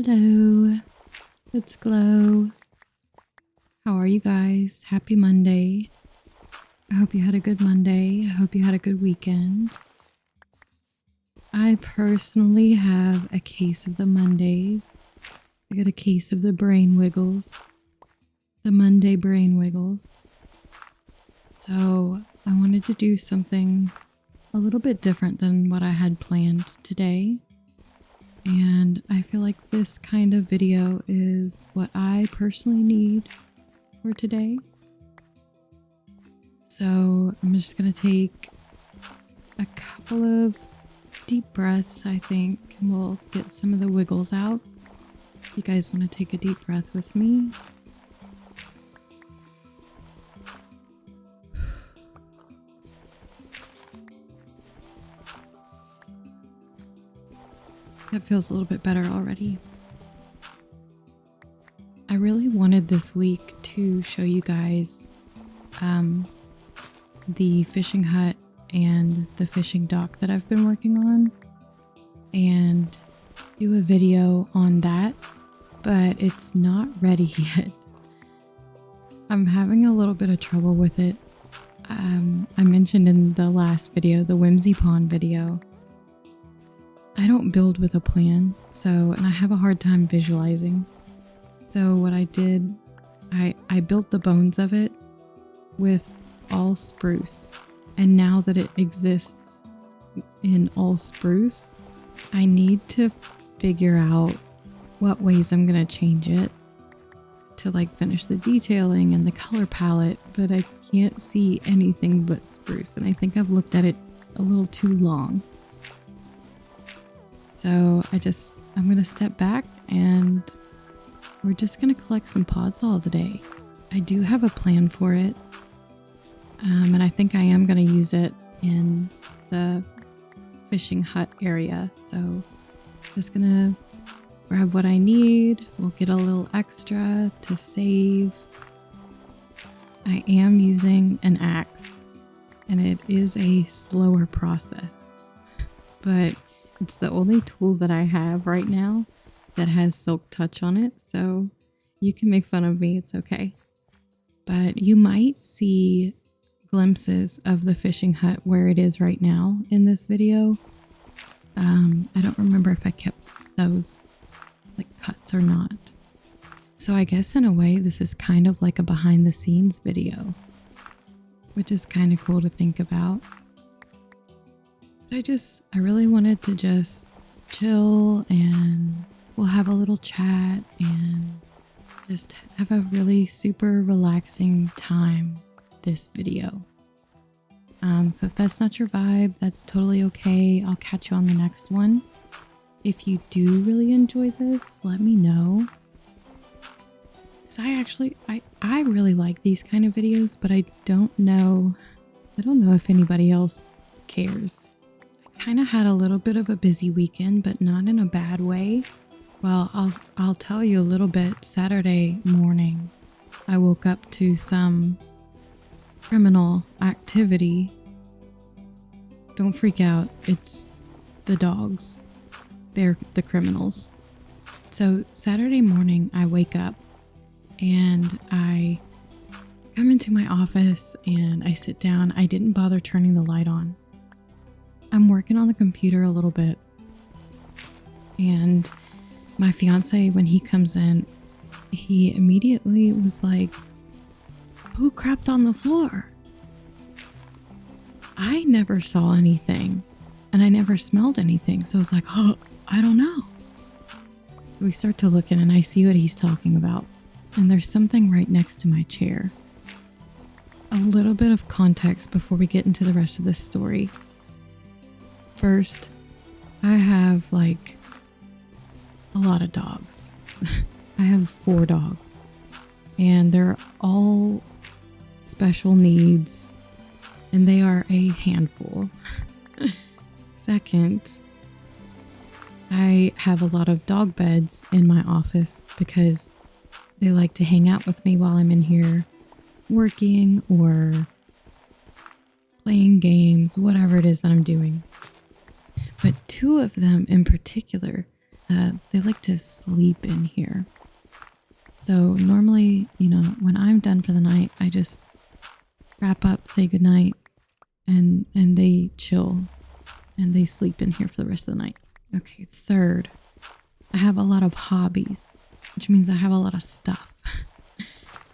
Hello, it's Glow. How are you guys? Happy Monday. I hope you had a good Monday. I hope you had a good weekend. I personally have a case of the Mondays. I got a case of the brain wiggles. The Monday brain wiggles. So I wanted to do something a little bit different than what I had planned today. And I feel like this kind of video is what I personally need for today. So I'm just going to take a couple of deep breaths, I think, and we'll get some of the wiggles out. If you guys want to take a deep breath with me. That feels a little bit better already. I really wanted this week to show you guys the fishing hut and the fishing dock that I've been working on and do a video on that, but it's not ready yet. I'm having a little bit of trouble with it. I mentioned in the last video, the Whimsy Pond video, I don't build with a plan, and I have a hard time visualizing. So what I did, I built the bones of it with all spruce. And now that it exists in all spruce, I need to figure out what ways I'm going to change it to like finish the detailing and the color palette, but I can't see anything but spruce. And I think I've looked at it a little too long. So I'm going to step back and we're just going to collect some podzol today. I do have a plan for it. And I think I am going to use it in the fishing hut area. So just going to grab what I need. We'll get a little extra to save. I am using an axe and it is a slower process, but it's the only tool that I have right now that has silk touch on it. So you can make fun of me. It's okay. But you might see glimpses of the fishing hut where it is right now in this video. I don't remember if I kept those like cuts or not. So I guess in a way this is kind of like a behind the scenes video, which is kind of cool to think about. But I really wanted to just chill and we'll have a little chat and just have a really super relaxing time this video. So if that's not your vibe, that's totally okay. I'll catch you on the next one. If you do really enjoy this, let me know. Because I really like these kind of videos, but I don't know if anybody else cares. I kind of had a little bit of a busy weekend, but not in a bad way. Well, I'll tell you a little bit. Saturday morning, I woke up to some criminal activity. Don't freak out. It's the dogs. They're the criminals. So Saturday morning, I wake up and I come into my office and I sit down. I didn't bother turning the light on. I'm working on the computer a little bit. And my fiance, when he comes in, he immediately was like, "Who crapped on the floor?" I never saw anything and I never smelled anything. So I was like, "Oh, I don't know." So we start to look in and I see what he's talking about. And there's something right next to my chair. A little bit of context before we get into the rest of this story. First, I have like a lot of dogs. I have 4 dogs and they're all special needs and they are a handful. Second, I have a lot of dog beds in my office because they like to hang out with me while I'm in here working or playing games, whatever it is that I'm doing. But 2 of them in particular they like to sleep in here. So normally, when I'm done for the night, I just wrap up, say goodnight, and they chill and they sleep in here for the rest of the night. Okay, third, I have a lot of hobbies, which means I have a lot of stuff.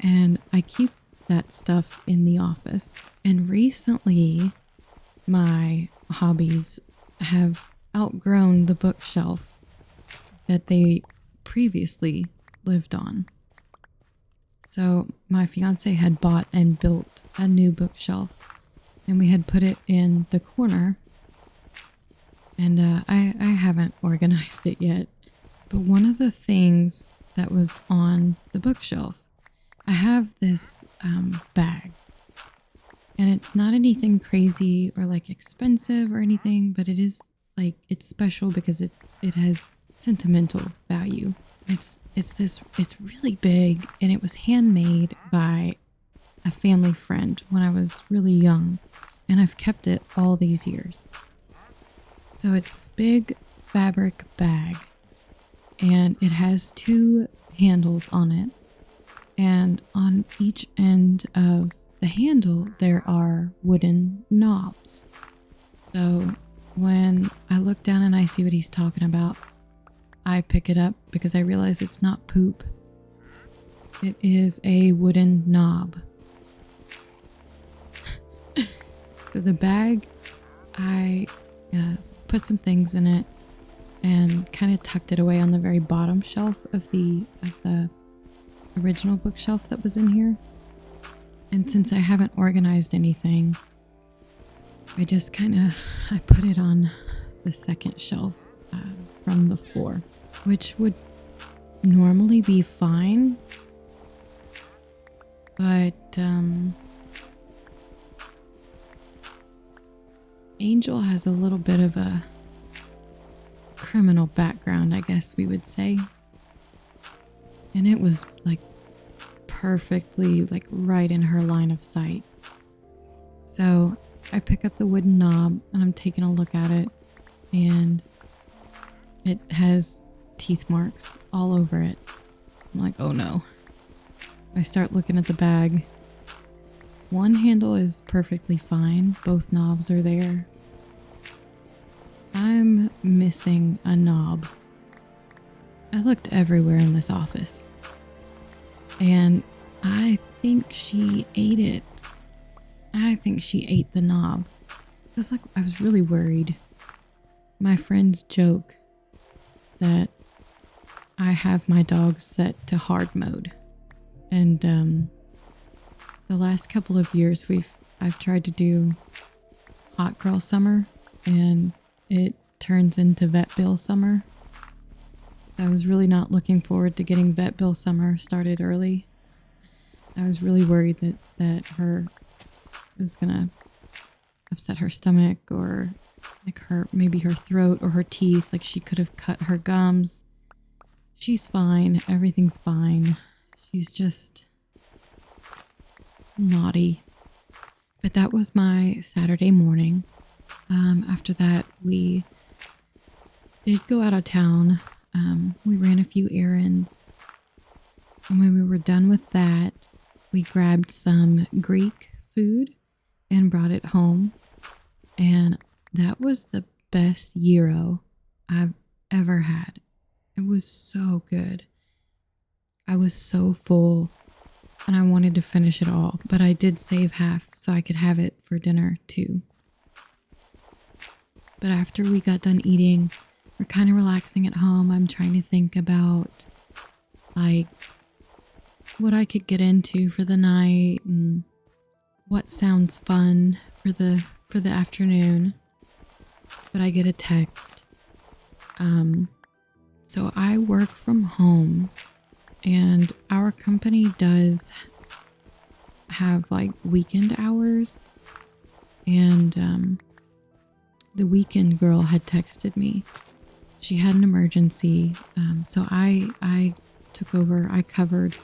And I keep that stuff in the office. And recently, my hobbies have outgrown the bookshelf that they previously lived on. So my fiance had bought and built a new bookshelf, and we had put it in the corner. And I haven't organized it yet. But one of the things that was on the bookshelf, I have this bag. And it's not anything crazy or like expensive or anything, but it is like, it's special because it has sentimental value. It's really big, and it was handmade by a family friend when I was really young, and I've kept it all these years. So it's this big fabric bag, and it has 2 handles on it, and on each end of the handle there are wooden knobs. So when I look down and I see what he's talking about, I pick it up because I realize it's not poop. It is a wooden knob. So the bag, I put some things in it and kind of tucked it away on the very bottom shelf of the original bookshelf that was in here. And since I haven't organized anything, I just I put it on the second shelf from the floor, which would normally be fine. But Angel has a little bit of a criminal background, I guess we would say. And it was like perfectly like right in her line of sight. So I pick up the wooden knob and I'm taking a look at it, and it has teeth marks all over it. I'm like, oh no. I start looking at the bag. One handle is perfectly fine. Both knobs are there. I'm missing a knob. I looked everywhere in this office, and I think she ate it. I think she ate the knob. It was like, I was really worried. My friends joke that I have my dogs set to hard mode. And the last couple of years I've tried to do hot girl summer, and it turns into vet bill summer. So I was really not looking forward to getting vet bill summer started early. I was really worried that her was gonna upset her stomach, or like maybe her throat or her teeth, like she could have cut her gums. She's fine. Everything's fine. She's just naughty. But that was my Saturday morning. After that, we did go out of town. We ran a few errands. And when we were done with that, we grabbed some Greek food and brought it home. And that was the best gyro I've ever had. It was so good. I was so full and I wanted to finish it all, but I did save half so I could have it for dinner too. But after we got done eating, we're kind of relaxing at home. I'm trying to think about like what I could get into for the night and what sounds fun for the afternoon. But I get a text. So I work from home, and our company does have like weekend hours, and the weekend girl had texted me. She had an emergency, so I took over. I covered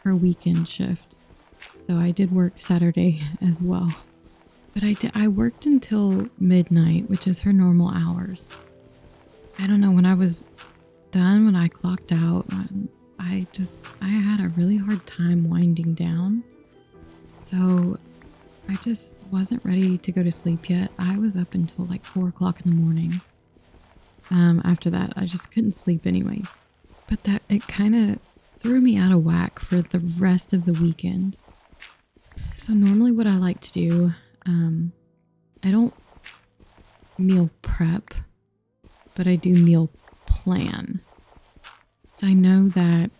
her weekend shift, so I did work Saturday as well. But I worked until midnight, which is her normal hours. I don't know, when I was done, when I clocked out, I had a really hard time winding down. So I just wasn't ready to go to sleep yet. I was up until like 4 o'clock in the morning. After that, I just couldn't sleep anyways. But that it kind of threw me out of whack for the rest of the weekend. So normally what I like to do, I don't meal prep, but I do meal plan. So I know that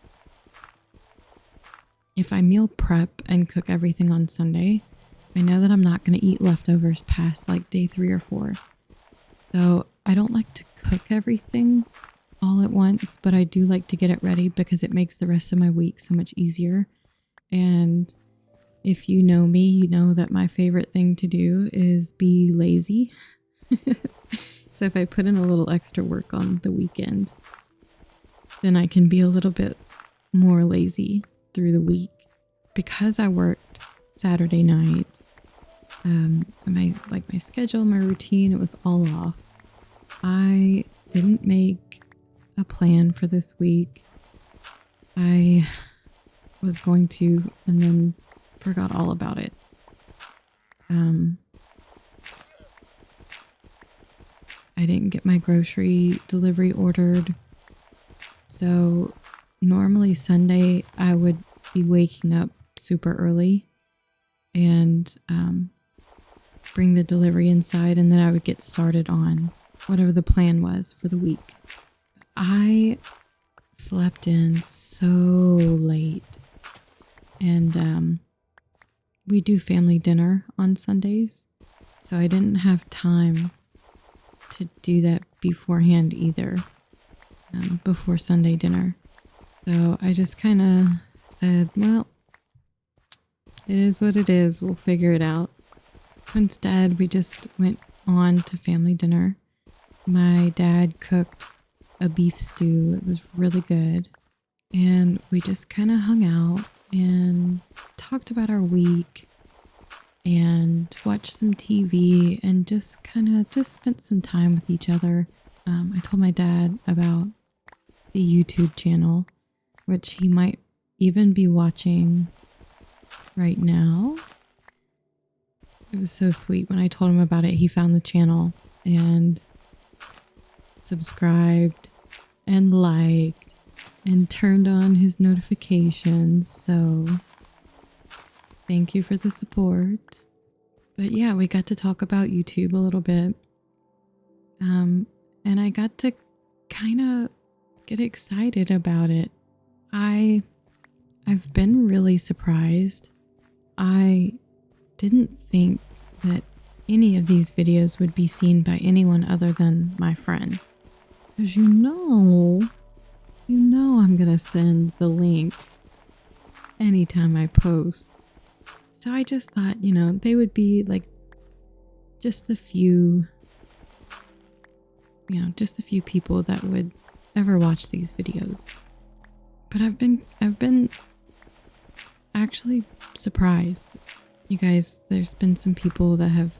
if I meal prep and cook everything on Sunday, I know that I'm not going to eat leftovers past like day 3 or 4. So I don't like to cook everything all at once, but I do like to get it ready because it makes the rest of my week so much easier. And if you know me, you know that my favorite thing to do is be lazy. So if I put in a little extra work on the weekend, then I can be a little bit more lazy through the week. Because I worked Saturday night, my schedule, my routine, it was all off. I didn't make a plan for this week. I was going to, and then forgot all about it. I didn't get my grocery delivery ordered. So normally Sunday I would be waking up super early and bring the delivery inside, and then I would get started on whatever the plan was for the week. I slept in so late, and we do family dinner on Sundays, so I didn't have time to do that beforehand either, before Sunday dinner. So I just kind of said, well, it is what it is. We'll figure it out. So instead, we just went on to family dinner. My dad cooked a beef stew. It was really good. And we just kind of hung out and talked about our week and watched some TV and just spent some time with each other. I told my dad about the YouTube channel, which he might even be watching right now. It was so sweet. When I told him about it, he found the channel and subscribed and liked and turned on his notifications. So thank you for the support. But yeah, we got to talk about YouTube a little bit. And I got to kind of get excited about it. I've been really surprised. I didn't think that any of these videos would be seen by anyone other than my friends. Because you know I'm going to send the link anytime I post. So I just thought, they would be like just the few people that would ever watch these videos. But I've been actually surprised. You guys, there's been some people that have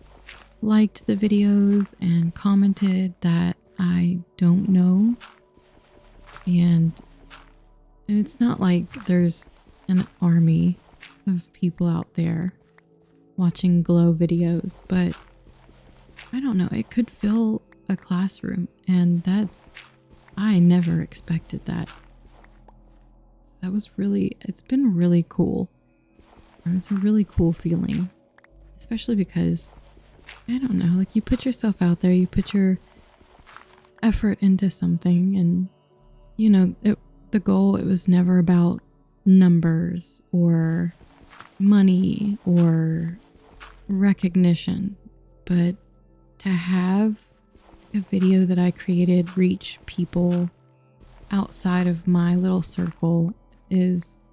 liked the videos and commented that I don't know. And it's not like there's an army of people out there watching glow videos, but I don't know, it could fill a classroom, and I never expected that. It's been really cool. It was a really cool feeling, especially because, I don't know, like you put yourself out there, you put your effort into something, and the goal, it was never about numbers or money or recognition, but to have a video that I created reach people outside of my little circle is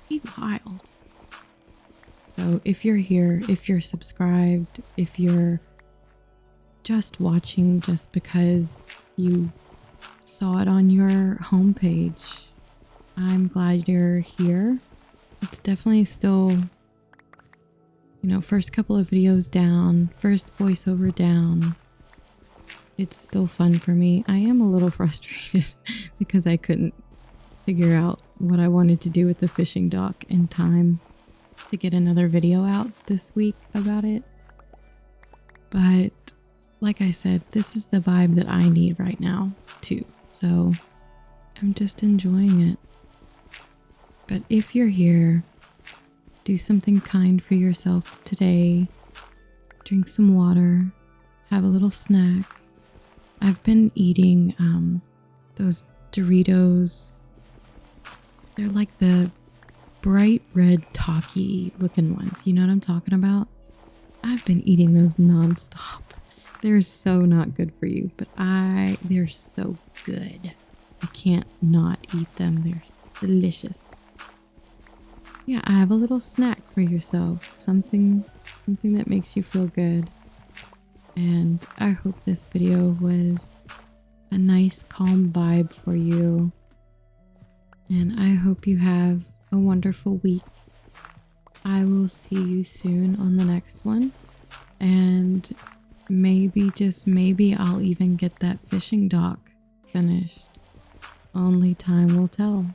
pretty wild. So if you're here, if you're subscribed, if you're just watching just because you saw it on your homepage, I'm glad you're here. It's definitely still, first couple of videos down, first voiceover down. it's still fun for me. I am a little frustrated because I couldn't figure out what I wanted to do with the fishing dock in time to get another video out this week about it. But like I said, this is the vibe that I need right now too. So I'm just enjoying it. But if you're here, do something kind for yourself today. Drink some water, have a little snack. I've been eating those Doritos. They're like the bright red Taki looking ones. You know what I'm talking about? I've been eating those nonstop. They're so not good for you, but they're so good. You can't not eat them. They're delicious. Yeah, I have a little snack for yourself. Something that makes you feel good. And I hope this video was a nice calm vibe for you. And I hope you have a wonderful week. I will see you soon on the next one. And maybe, just maybe, I'll even get that fishing dock finished. Only time will tell.